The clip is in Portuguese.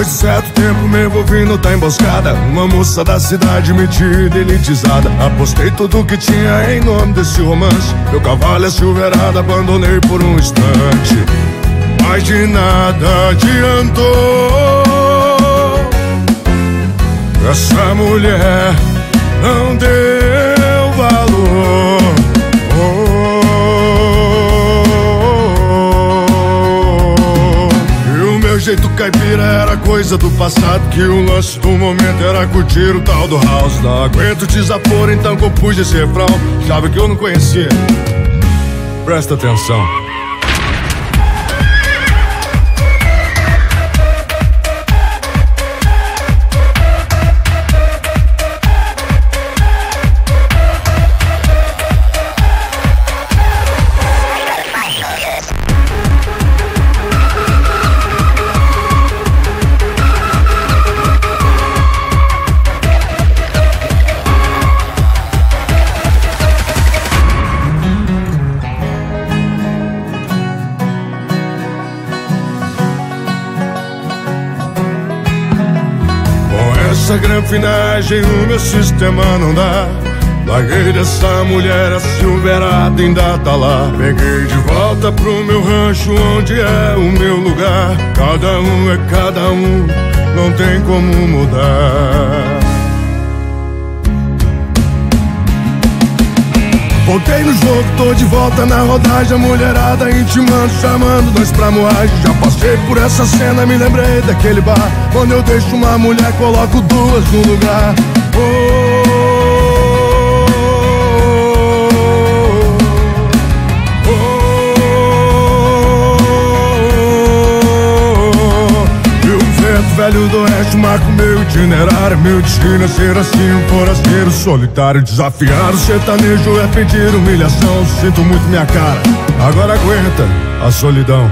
Depois de certo tempo me envolvi noutra emboscada. Uma moça da cidade metida, elitizada. Apostei tudo que tinha em nome desse romance. Meu cavalo é silverado, abandonei por um instante. Mas de nada adiantou. Essa mulher não deu valor. E o meu jeito caipira era coisa do passado, que o lance do momento era curtir o tal do house. Não aguento desaforo, então compus esse refrão, chave que eu não conhecia. Presta atenção. Essa granfinagem o meu sistema não dá. Larguei dessa mulher, a silverada ainda tá lá. Peguei de volta pro meu rancho, onde é o meu lugar. Cada um é cada um, não tem como mudar. Voltei no jogo, tô de volta na rodagem. A mulherada intimando, chamando nós pra moagem. Já passei por essa cena, me lembrei daquele bar. Quando eu deixo uma mulher, coloco duas no lugar. Velho do oeste marca o meu itinerário. Meu destino é ser assim, um forasteiro solitário. Desafiar o sertanejo é pedir humilhação. Sinto muito minha cara, agora aguenta a solidão.